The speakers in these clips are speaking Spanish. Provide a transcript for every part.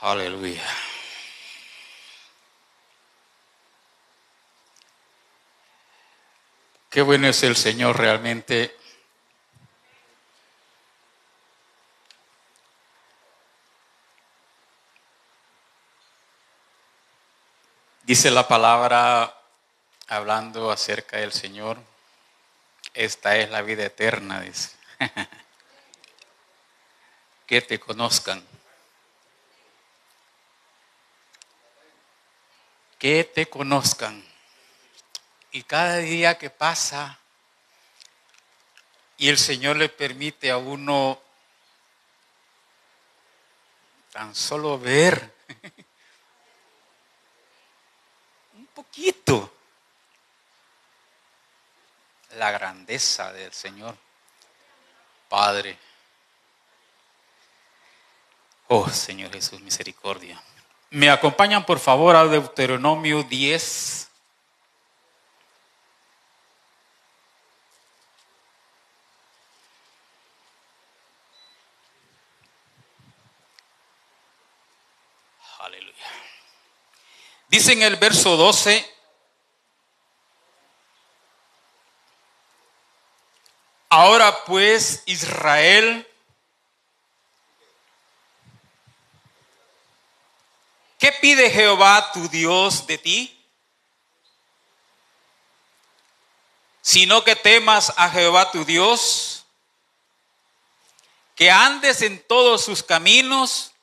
Aleluya. Qué bueno es el Señor realmente. Dice la palabra, hablando acerca del Señor, esta es la vida eterna, dice. Que te conozcan. Que te conozcan. Y cada día que pasa y el Señor le permite a uno tan solo ver un poquito la grandeza del Señor Padre. Oh Señor Jesús, misericordia. Me acompañan por favor a Deuteronomio 10. Aleluya. Dice en el verso 12. Ahora pues, Israel, ¿qué pide Jehová tu Dios de ti? Sino que temas a Jehová tu Dios, que andes en todos sus caminos,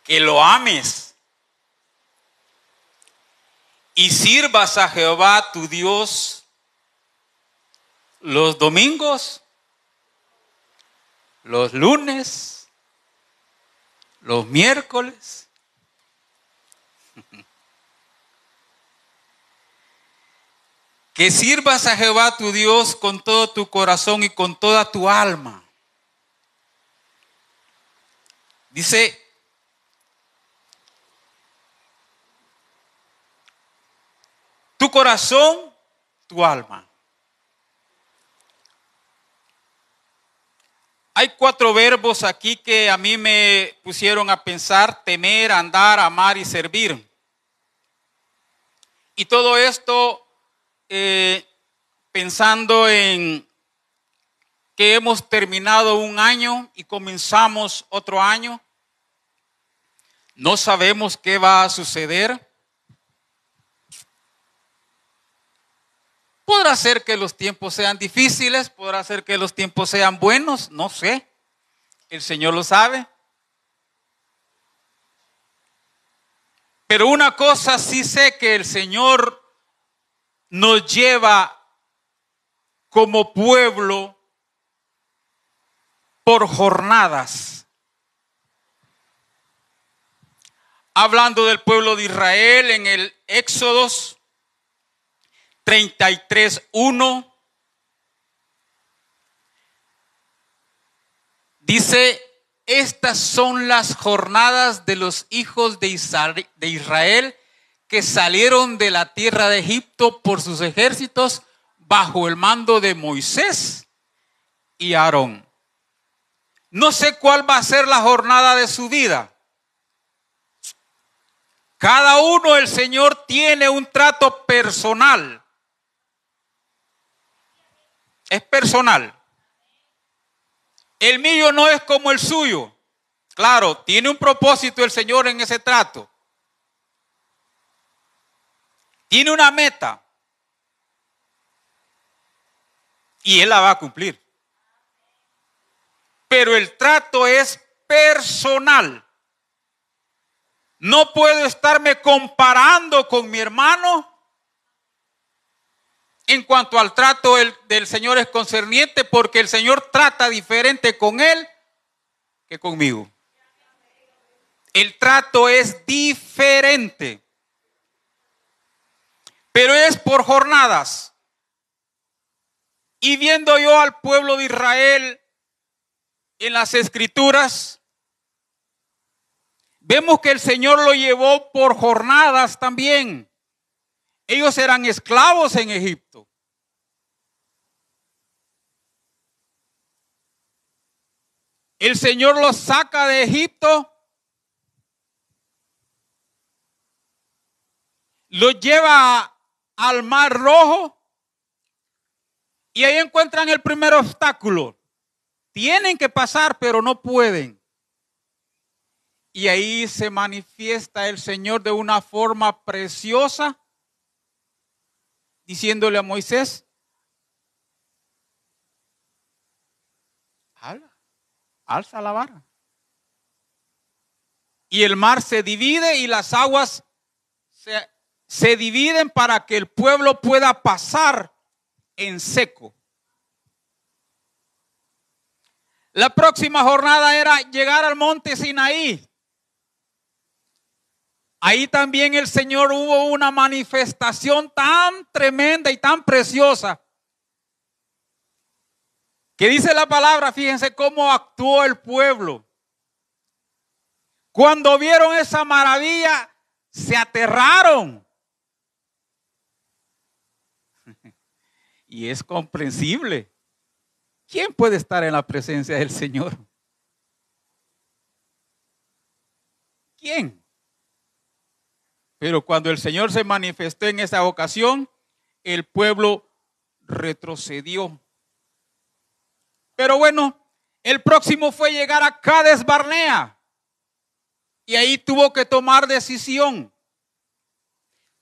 que lo ames y sirvas a Jehová tu Dios los domingos, los lunes, los miércoles. Que sirvas a Jehová tu Dios con todo tu corazón y con toda tu alma. Dice, tu corazón, tu alma. Hay 4 verbos aquí que a mí me pusieron a pensar: temer, andar, amar y servir. Y todo esto pensando en que hemos terminado un año y comenzamos otro año. No sabemos qué va a suceder. Podrá ser que los tiempos sean difíciles, podrá ser que los tiempos sean buenos, no sé. El Señor lo sabe. Pero una cosa sí sé, que el Señor nos lleva como pueblo por jornadas. Hablando del pueblo de Israel en el Éxodo 33:1, dice: estas son las jornadas de los hijos de Israel que salieron de la tierra de Egipto por sus ejércitos bajo el mando de Moisés y Aarón. No sé cuál va a ser la jornada de su vida. Cada uno, el Señor tiene un trato personal. Es personal. El mío no es como el suyo. Claro, tiene un propósito el Señor en ese trato. Tiene una meta. Y Él la va a cumplir. Pero el trato es personal. No puedo estarme comparando con mi hermano en cuanto al trato del Señor es concerniente, porque el Señor trata diferente con él que conmigo. El trato es diferente. Pero es por jornadas. Y viendo yo al pueblo de Israel en las Escrituras, vemos que el Señor lo llevó por jornadas también. Ellos eran esclavos en Egipto. El Señor los saca de Egipto Lo lleva al Mar Rojo y ahí encuentran el primer obstáculo. Tienen que pasar, pero no pueden. Y ahí se manifiesta el Señor de una forma preciosa, diciéndole a Moisés: alza la vara. Y el mar se divide y las aguas se dividen para que el pueblo pueda pasar en seco. La próxima jornada era llegar al monte Sinaí. Ahí también el Señor hubo una manifestación tan tremenda y tan preciosa que dice la palabra, fíjense cómo actuó el pueblo. Cuando vieron esa maravilla, se aterraron. Y es comprensible. ¿Quién puede estar en la presencia del Señor? ¿Quién? Pero cuando el Señor se manifestó en esa ocasión, el pueblo retrocedió. Pero bueno, el próximo fue llegar a Cades Barnea. Y ahí tuvo que tomar decisión.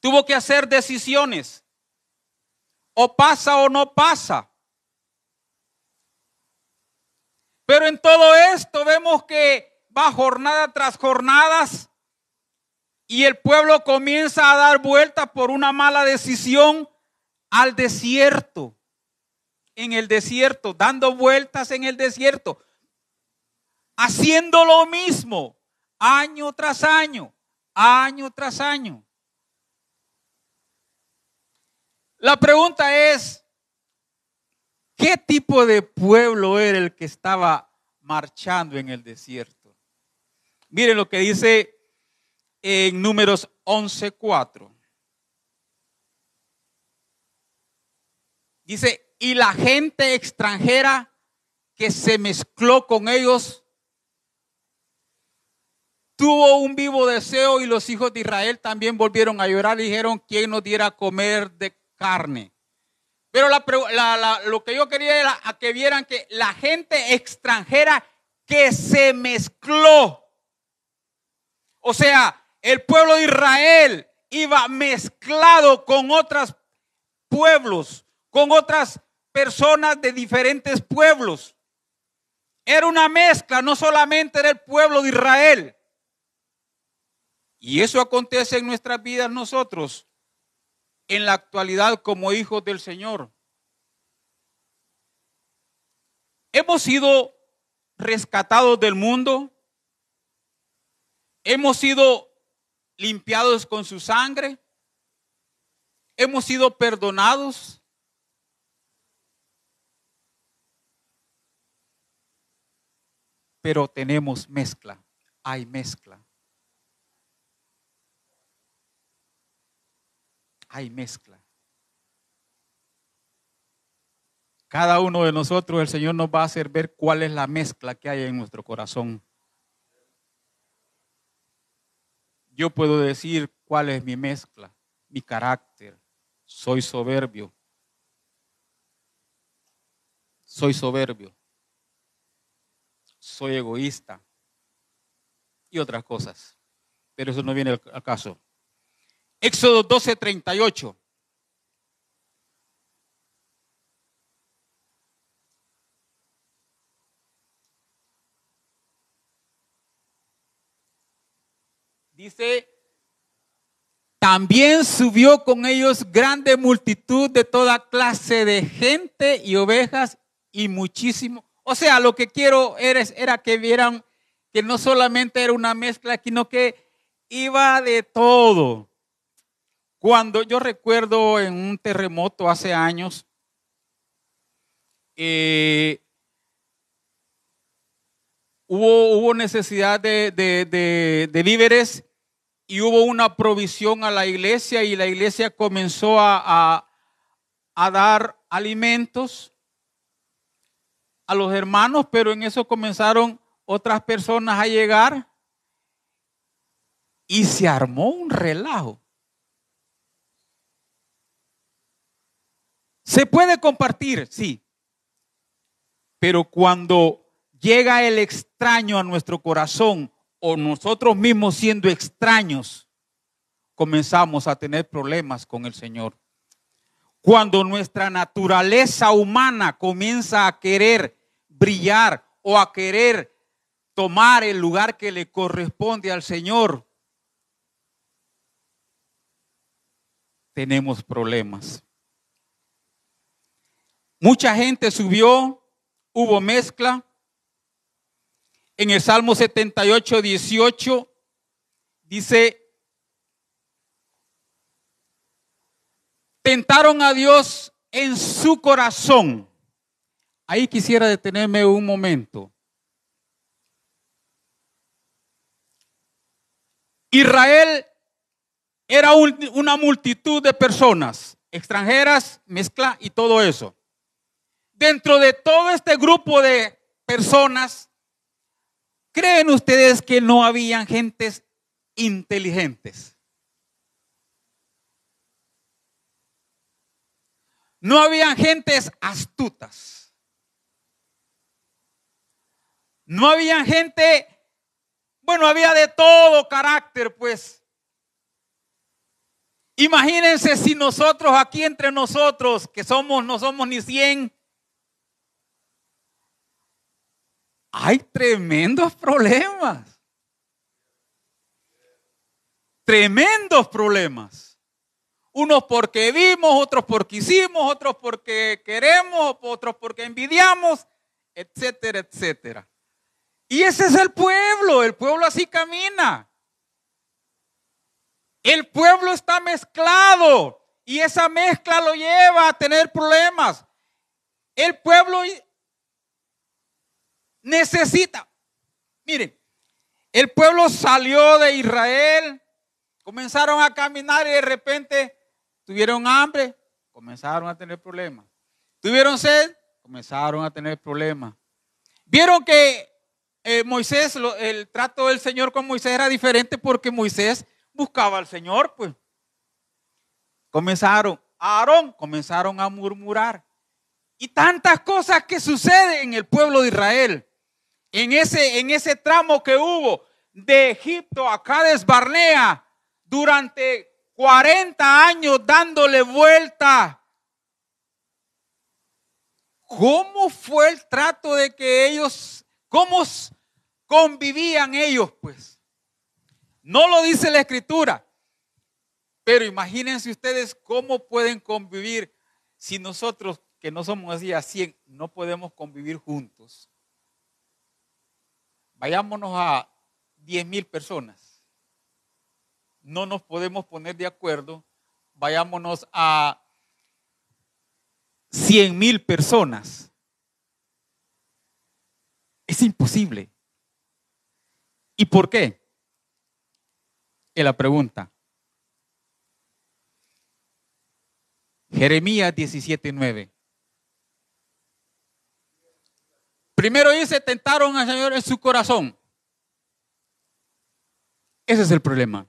Tuvo que hacer decisiones. O pasa o no pasa. Pero en todo esto vemos que va jornada tras jornadas y el pueblo comienza a dar vuelta por una mala decisión al desierto. En el desierto, dando vueltas en el desierto, haciendo lo mismo año tras año, año tras año. La pregunta es, ¿qué tipo de pueblo era el que estaba marchando en el desierto? Miren lo que dice en Números 11:4. Dice: y la gente extranjera que se mezcló con ellos tuvo un vivo deseo, y los hijos de Israel también volvieron a llorar y dijeron: ¿quién nos diera a comer de carne? Pero lo que yo quería era a que vieran que la gente extranjera que se mezcló, o sea, el pueblo de Israel iba mezclado con otros pueblos, con otras personas de diferentes pueblos. Era una mezcla, no solamente era el pueblo de Israel. Y eso acontece en nuestras vidas nosotros, en la actualidad como hijos del Señor. Hemos sido rescatados del mundo. Hemos sido limpiados con su sangre. Hemos sido perdonados. Pero tenemos mezcla. Hay mezcla. Hay mezcla. Cada uno de nosotros, el Señor nos va a hacer ver cuál es la mezcla que hay en nuestro corazón. Yo puedo decir cuál es mi mezcla, mi carácter. Soy soberbio. Soy soberbio. Soy egoísta. Y otras cosas. Pero eso no viene al caso. Éxodo 12:38. Dice: también subió con ellos grande multitud de toda clase de gente y ovejas y muchísimo. O sea, lo que quiero era que vieran que no solamente era una mezcla, sino que iba de todo. Cuando yo recuerdo en un terremoto hace años, hubo necesidad de víveres y hubo una provisión a la iglesia y la iglesia comenzó a dar alimentos a los hermanos, pero en eso comenzaron otras personas a llegar y se armó un relajo. Se puede compartir, sí. Pero cuando llega el extraño a nuestro corazón o nosotros mismos siendo extraños, comenzamos a tener problemas con el Señor. Cuando nuestra naturaleza humana comienza a querer brillar o a querer tomar el lugar que le corresponde al Señor, tenemos problemas. Mucha gente subió, hubo mezcla. En el Salmo 78, 18 dice: tentaron a Dios en su corazón. Ahí quisiera detenerme un momento. Israel era una multitud de personas, extranjeras, mezcla y todo eso. Dentro de todo este grupo de personas, ¿creen ustedes que no habían gentes inteligentes? No habían gentes astutas. No habían gente, bueno, había de todo carácter, pues. Imagínense si nosotros aquí entre nosotros, que no somos ni 100, hay tremendos problemas. Tremendos problemas. Unos porque vimos, otros porque hicimos, otros porque queremos, otros porque envidiamos, etcétera, etcétera. Y ese es el pueblo así camina. El pueblo está mezclado y esa mezcla lo lleva a tener problemas. El pueblo necesita, miren, el pueblo salió de Israel, comenzaron a caminar y de repente tuvieron hambre, comenzaron a tener problemas. Tuvieron sed, comenzaron a tener problemas. Vieron que Moisés, el trato del Señor con Moisés era diferente porque Moisés buscaba al Señor, pues. Comenzaron a murmurar. Y tantas cosas que suceden en el pueblo de Israel. En ese tramo que hubo de Egipto a Cades Barnea durante 40 años dándole vuelta. ¿Cómo fue el trato de que ellos, cómo convivían ellos, pues? No lo dice la Escritura, pero imagínense ustedes cómo pueden convivir si nosotros, que no somos así a 100, no podemos convivir juntos. Vayámonos a 10,000 personas. No nos podemos poner de acuerdo. Vayámonos a 100,000 personas. Es imposible. ¿Y por qué? Es la pregunta. Jeremías 17:9. Primero dice, tentaron al Señor en su corazón. Ese es el problema.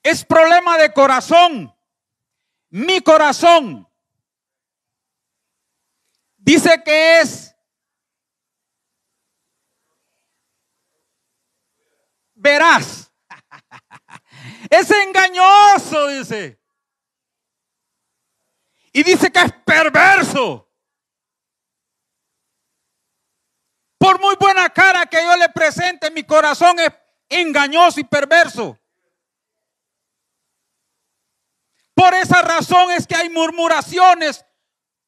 Es problema de corazón. Mi corazón. Dice que es veraz. Es engañoso, dice. Y dice que es perverso. Por muy buena cara que yo le presente, mi corazón es engañoso y perverso. Por esa razón es que hay murmuraciones.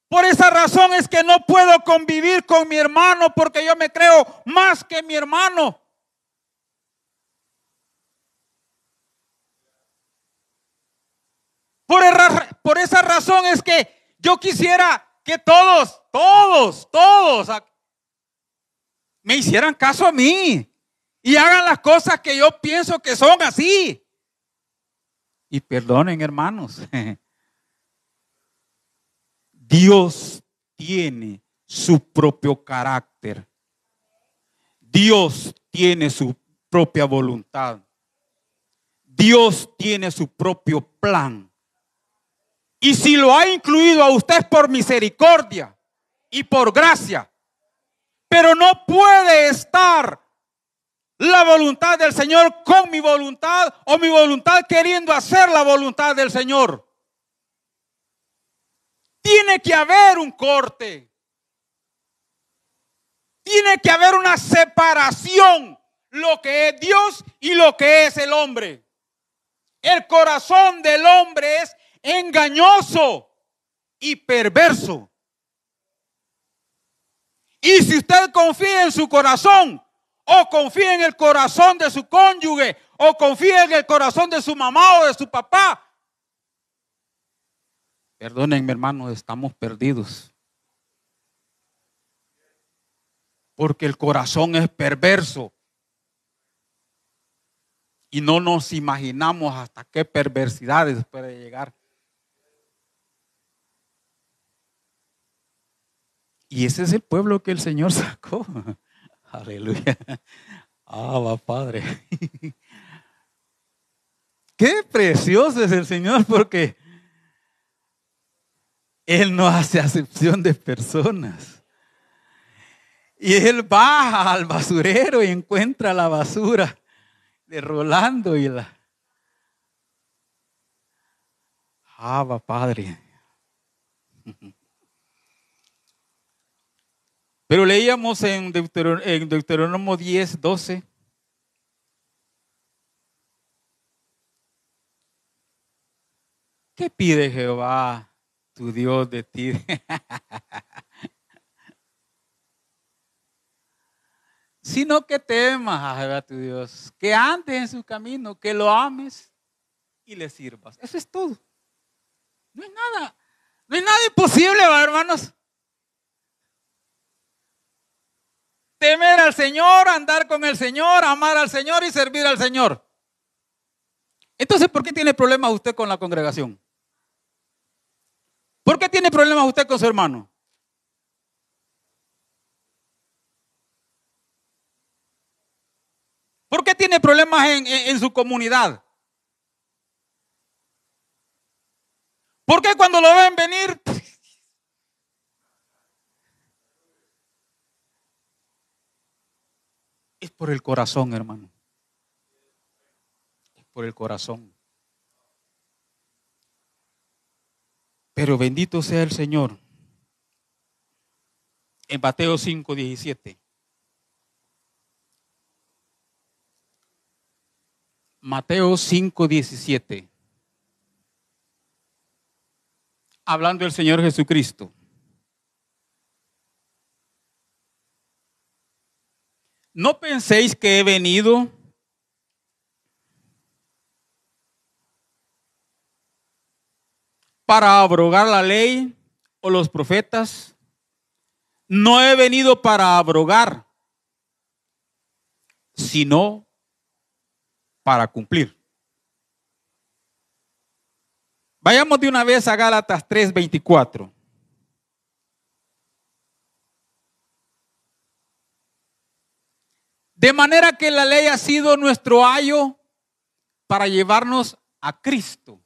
Por esa razón es que no puedo convivir con mi hermano porque yo me creo más que mi hermano. Por esa razón es que yo quisiera que todos me hicieran caso a mí y hagan las cosas que yo pienso que son así. Y perdonen, hermanos. Dios tiene su propio carácter. Dios tiene su propia voluntad. Dios tiene su propio plan. Y si lo ha incluido a usted por misericordia y por gracia. Pero no puede estar la voluntad del Señor con mi voluntad o mi voluntad queriendo hacer la voluntad del Señor. Tiene que haber un corte. Tiene que haber una separación, lo que es Dios y lo que es el hombre. El corazón del hombre es engañoso y perverso. Y si usted confía en su corazón, o confía en el corazón de su cónyuge, o confía en el corazón de su mamá o de su papá, perdónenme, hermanos, estamos perdidos. Porque el corazón es perverso. Y no nos imaginamos hasta qué perversidades puede llegar. Y ese es el pueblo que el Señor sacó. Aleluya. Va, Padre. Qué precioso es el Señor, porque Él no hace acepción de personas. Y Él baja al basurero y encuentra la basura de Rolando y la... Va, Padre. Pero leíamos en Deuteronomio 10, 12. ¿Qué pide Jehová, tu Dios, de ti? Sino que temas a Jehová tu Dios, que andes en su camino, que lo ames y le sirvas. Eso es todo. No hay nada imposible, ¿va, hermanos? Temer al Señor, andar con el Señor, amar al Señor y servir al Señor. Entonces, ¿por qué tiene problemas usted con la congregación? ¿Por qué tiene problemas usted con su hermano? ¿Por qué tiene problemas en su comunidad? ¿Por qué cuando lo ven venir? Es por el corazón, hermano. Es por el corazón. Pero bendito sea el Señor. En Mateo 5, 17. Mateo 5, 17. Hablando del Señor Jesucristo. No penséis que he venido para abrogar la ley o los profetas. No he venido para abrogar, sino para cumplir. Vayamos de una vez a Gálatas 3:24. De manera que la ley ha sido nuestro ayo para llevarnos a Cristo.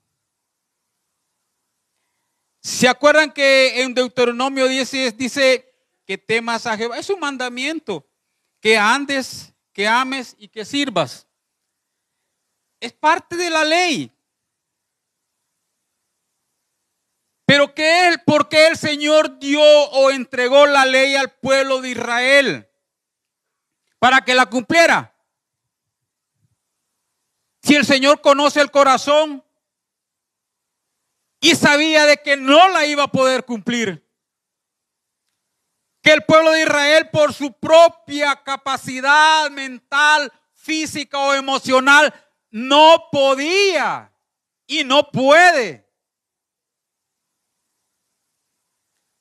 ¿Se acuerdan que en Deuteronomio 10 dice que temas a Jehová? Es un mandamiento, que andes, que ames y que sirvas. Es parte de la ley. Pero ¿por qué el Señor dio o entregó la ley al pueblo de Israel? Para que la cumpliera. Si el Señor conoce el corazón y sabía de que no la iba a poder cumplir, que el pueblo de Israel por su propia capacidad mental, física o emocional no podía y no puede.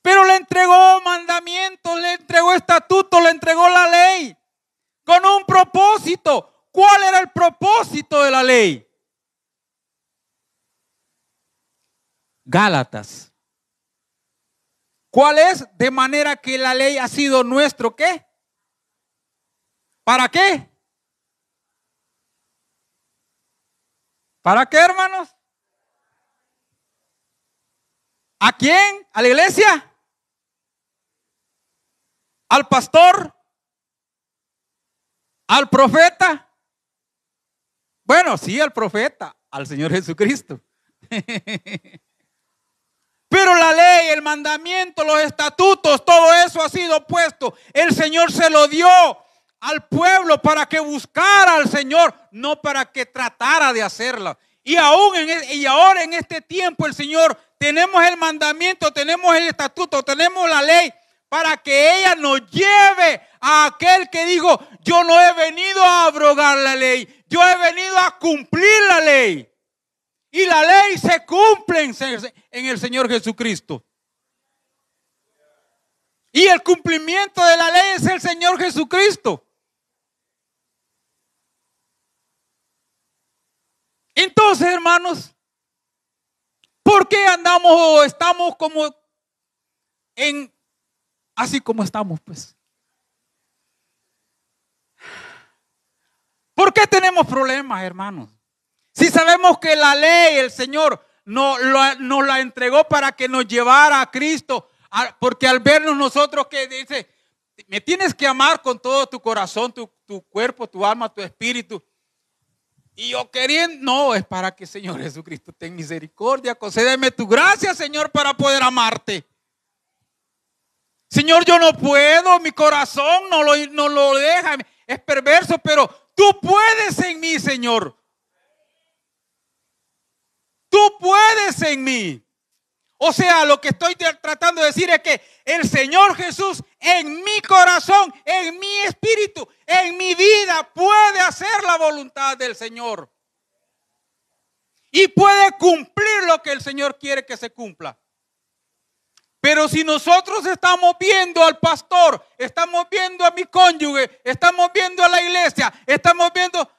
Pero le entregó mandamientos, le entregó estatutos, le entregó la ley con un propósito. ¿Cuál era el propósito de la ley? Gálatas. ¿Cuál es? De manera que la ley ha sido nuestro ¿qué? ¿Para qué? ¿Para qué, hermanos? ¿A quién? ¿A la iglesia? ¿Al pastor? ¿Al profeta? Bueno, sí, al profeta, al Señor Jesucristo. Pero la ley, el mandamiento, los estatutos, todo eso ha sido puesto. El Señor se lo dio al pueblo para que buscara al Señor, no para que tratara de hacerla. Y ahora en este tiempo el Señor, tenemos el mandamiento, tenemos el estatuto, tenemos la ley, para que ella nos lleve a aquel que dijo: yo no he venido a abrogar la ley, yo he venido a cumplir la ley. Y la ley se cumple en el Señor Jesucristo. Y el cumplimiento de la ley es el Señor Jesucristo. Entonces, hermanos, ¿por qué andamos o estamos como así como estamos, pues? ¿Por qué tenemos problemas, hermanos? Si sabemos que la ley, el Señor nos la entregó para que nos llevara a Cristo, porque al vernos nosotros que dice: me tienes que amar con todo tu corazón, tu cuerpo, tu alma, tu espíritu. Y yo queriendo, no, es para que, Señor Jesucristo, ten misericordia, concédeme tu gracia, Señor, para poder amarte. Señor, yo no puedo, mi corazón no lo deja, es perverso, pero tú puedes en mí, Señor. Tú puedes en mí. O sea, lo que estoy tratando de decir es que el Señor Jesús en mi corazón, en mi espíritu, en mi vida puede hacer la voluntad del Señor. Y puede cumplir lo que el Señor quiere que se cumpla. Pero si nosotros estamos viendo al pastor, estamos viendo a mi cónyuge, estamos viendo a la iglesia, estamos viendo...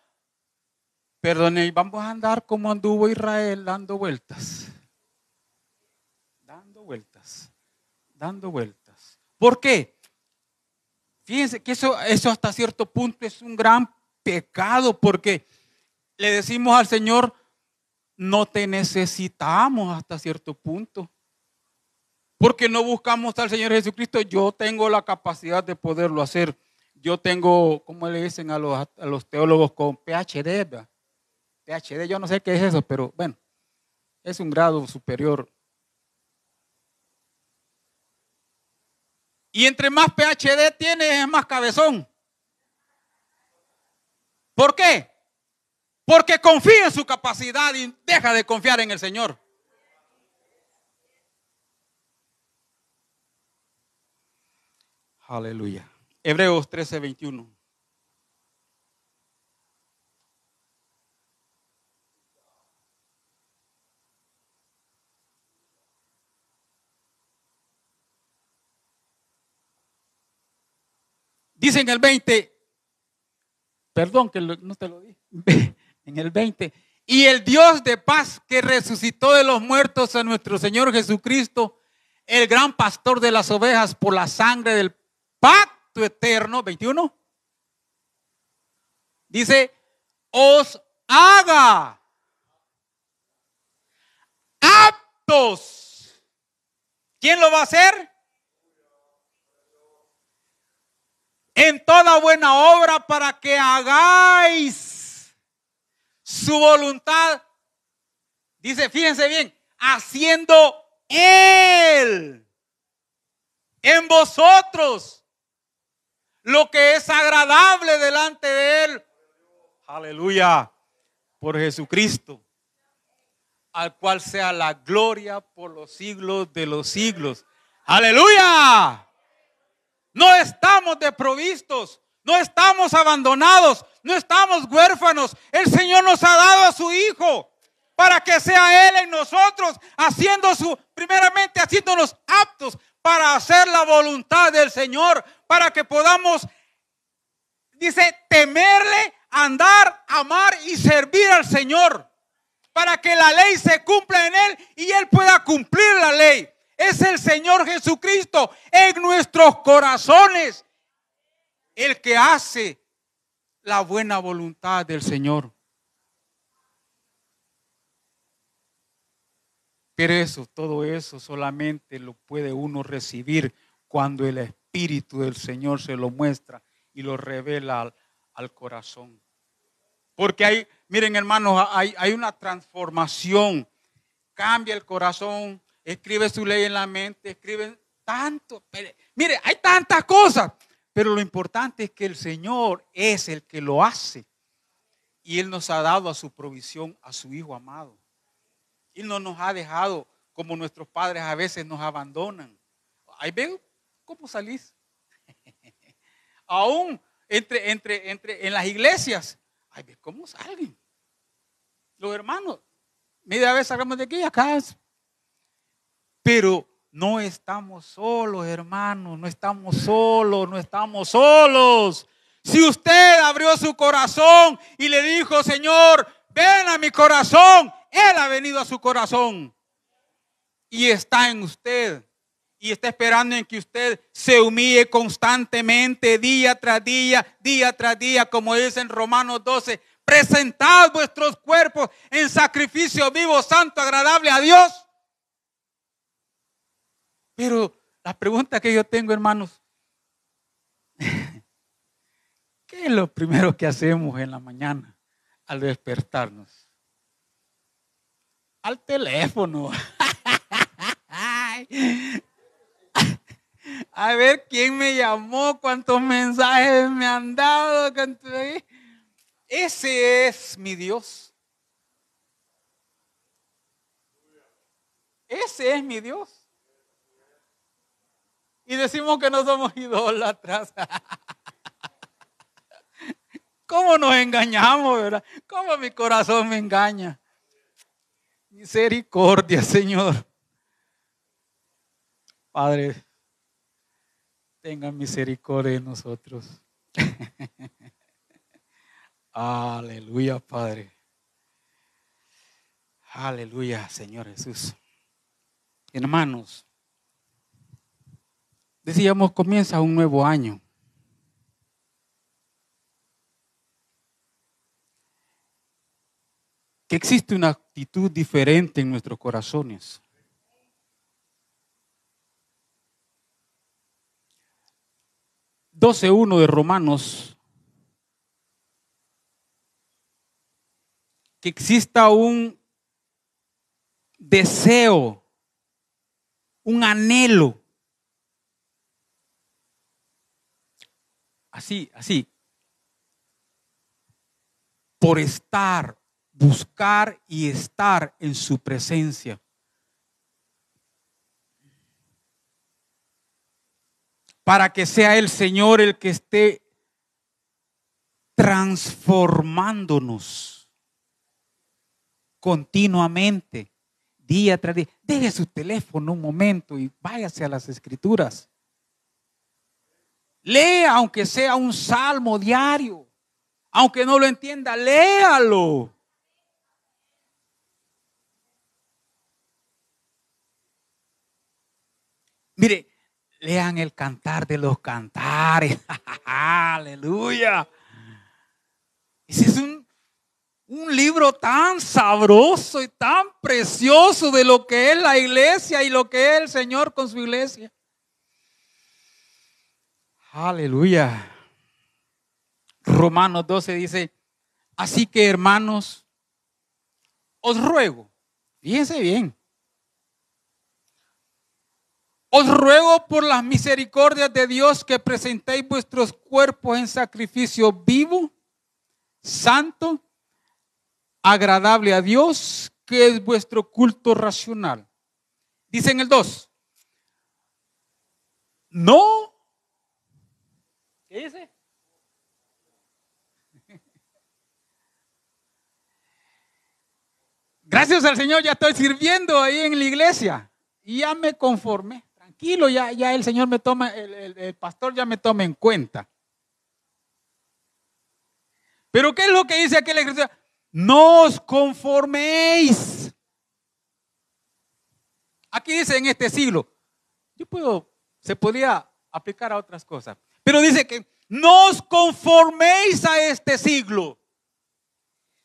Perdone, vamos a andar como anduvo Israel, dando vueltas. Dando vueltas. ¿Por qué? Fíjense que eso hasta cierto punto es un gran pecado, porque le decimos al Señor: no te necesitamos hasta cierto punto. Porque no buscamos al Señor Jesucristo. Yo tengo la capacidad de poderlo hacer. Yo tengo, ¿cómo le dicen a los teólogos? Con PhD, ¿verdad? PhD, yo no sé qué es eso, pero bueno, es un grado superior. Y entre más PhD tiene, es más cabezón. ¿Por qué? Porque confía en su capacidad y deja de confiar en el Señor. Aleluya. Hebreos 13:21. Dice en el 20, perdón que no te lo dije, en el 20, y el Dios de paz que resucitó de los muertos a nuestro Señor Jesucristo, el gran pastor de las ovejas, por la sangre del pacto eterno, 21, dice: os haga aptos. ¿Quién lo va a hacer? En toda buena obra, para que hagáis su voluntad. Dice, fíjense bien, haciendo Él en vosotros lo que es agradable delante de Él. Aleluya. Por Jesucristo, al cual sea la gloria por los siglos de los siglos. Aleluya. No estamos desprovistos, no estamos abandonados, no estamos huérfanos. El Señor nos ha dado a su Hijo para que sea Él en nosotros, primeramente haciéndonos aptos para hacer la voluntad del Señor, para que podamos, dice, temerle, andar, amar y servir al Señor, para que la ley se cumpla en Él y Él pueda cumplir la ley. Es el Señor Jesucristo en nuestros corazones el que hace la buena voluntad del Señor. Pero todo eso solamente lo puede uno recibir cuando el Espíritu del Señor se lo muestra y lo revela al corazón. Porque miren hermanos, hay una transformación. Cambia el corazón, escribe su ley en la mente, escribe tanto. Mire, hay tantas cosas, pero lo importante es que el Señor es el que lo hace. Y Él nos ha dado a su provisión a su Hijo amado. Él no nos ha dejado como nuestros padres a veces nos abandonan. Ahí ven cómo salís. Aún en las iglesias, ahí ven cómo salen. Los hermanos, media vez salgamos de aquí acá. Pero no estamos solos, hermanos, no estamos solos, no estamos solos. Si usted abrió su corazón y le dijo, Señor, ven a mi corazón, Él ha venido a su corazón y está en usted y está esperando en que usted se humille constantemente, día tras día, como dice en Romanos 12, presentad vuestros cuerpos en sacrificio vivo, santo, agradable a Dios. Pero la pregunta que yo tengo, hermanos, ¿qué es lo primero que hacemos en la mañana al despertarnos? Al teléfono. A ver quién me llamó, cuántos mensajes me han dado. Ese es mi Dios. Ese es mi Dios. Y decimos que no somos idólatras. ¿Cómo nos engañamos, verdad? ¿Cómo mi corazón me engaña? Misericordia, Señor. Padre, tenga misericordia de nosotros. Aleluya, Padre. Aleluya, Señor Jesús. Hermanos, decíamos, comienza un nuevo año. Que existe una actitud diferente en nuestros corazones. (12:1) de Romanos. Que exista un deseo, un anhelo. Así. Por buscar y estar en su presencia. Para que sea el Señor el que esté transformándonos continuamente, día tras día. Deje su teléfono un momento y váyase a las Escrituras. Lea aunque sea un salmo diario. Aunque no lo entienda, léalo. Mire, lean el Cantar de los Cantares. Aleluya. Ese es un libro tan sabroso y tan precioso de lo que es la iglesia y lo que es el Señor con su iglesia. Aleluya. Romanos 12 dice, así que hermanos, os ruego, fíjense bien, os ruego por las misericordias de Dios que presentéis vuestros cuerpos en sacrificio vivo, santo, agradable a Dios, que es vuestro culto racional. Dice en el 2, no, ¿qué dice? Gracias al Señor ya estoy sirviendo ahí en la iglesia y ya me conformé. Tranquilo, ya el Señor me toma, el pastor ya me toma en cuenta. Pero ¿qué es lo que dice aquí la Escritura? No os conforméis. Aquí dice en este siglo. Se podría aplicar a otras cosas. Pero dice que no os conforméis a este siglo,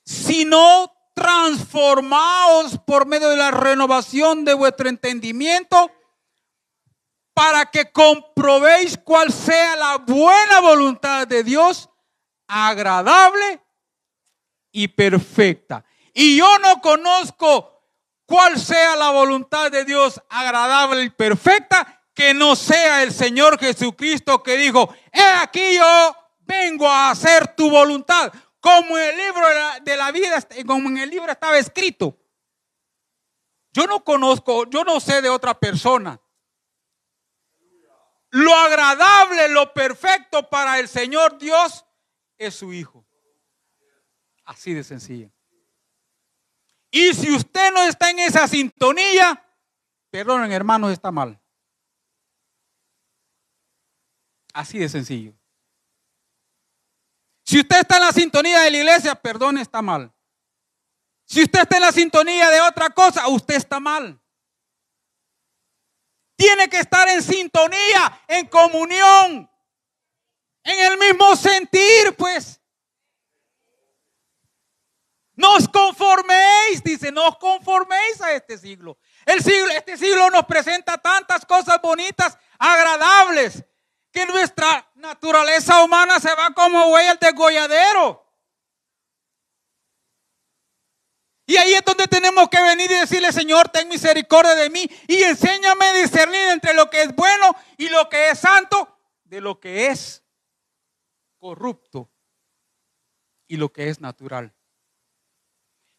sino transformaos por medio de la renovación de vuestro entendimiento, para que comprobéis cuál sea la buena voluntad de Dios, agradable y perfecta. Y yo no conozco cuál sea la voluntad de Dios agradable y perfecta, que no sea el Señor Jesucristo, que dijo: he aquí yo vengo a hacer tu voluntad, como en el libro de la vida, como en el libro estaba escrito. Yo no conozco, yo no sé de otra persona. Lo agradable, lo perfecto para el Señor Dios es su Hijo. Así de sencillo. Y si usted no está en esa sintonía, perdonen, hermanos, está mal. Así de sencillo. Si usted está en la sintonía de la iglesia, perdón, está mal. Si usted está en la sintonía de otra cosa, usted está mal. Tiene que estar en sintonía, en comunión, en el mismo sentir, pues. No os conforméis, dice, no os conforméis a este siglo. Este siglo nos presenta tantas cosas bonitas, agradables, que nuestra naturaleza humana se va como güey al degolladero. Y ahí es donde tenemos que venir y decirle: Señor, ten misericordia de mí y enséñame a discernir entre lo que es bueno y lo que es santo, de lo que es corrupto y lo que es natural.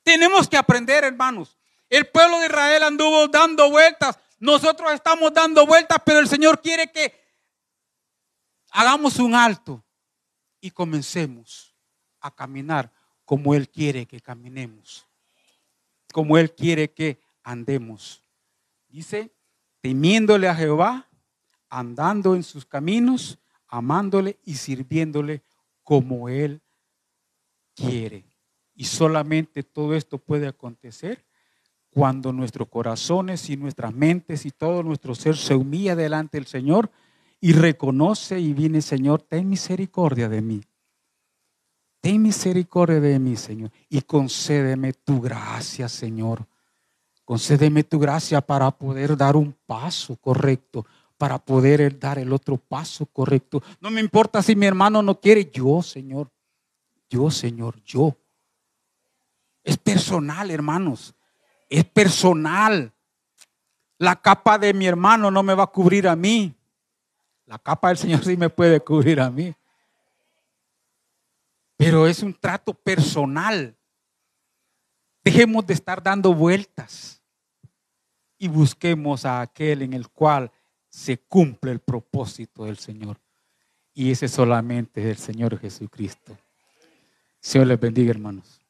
Tenemos que aprender, hermanos. El pueblo de Israel anduvo dando vueltas. Nosotros estamos dando vueltas, pero el Señor quiere que hagamos un alto y comencemos a caminar como Él quiere que caminemos, como Él quiere que andemos. Dice: temiéndole a Jehová, andando en sus caminos, amándole y sirviéndole como Él quiere. Y solamente todo esto puede acontecer cuando nuestros corazones y nuestras mentes y todo nuestro ser se humilla delante del Señor y reconoce y viene: Señor, ten misericordia de mí. Ten misericordia de mí, Señor, y concédeme tu gracia, Señor. Concédeme tu gracia para poder dar un paso correcto, para poder dar el otro paso correcto. No me importa si mi hermano no quiere, yo, Señor. Es personal, hermanos. Es personal. La capa de mi hermano no me va a cubrir a mí. La capa del Señor sí me puede cubrir a mí. Pero es un trato personal. Dejemos de estar dando vueltas y busquemos a aquel en el cual se cumple el propósito del Señor. Y ese solamente es el Señor Jesucristo. Señor les bendiga, hermanos.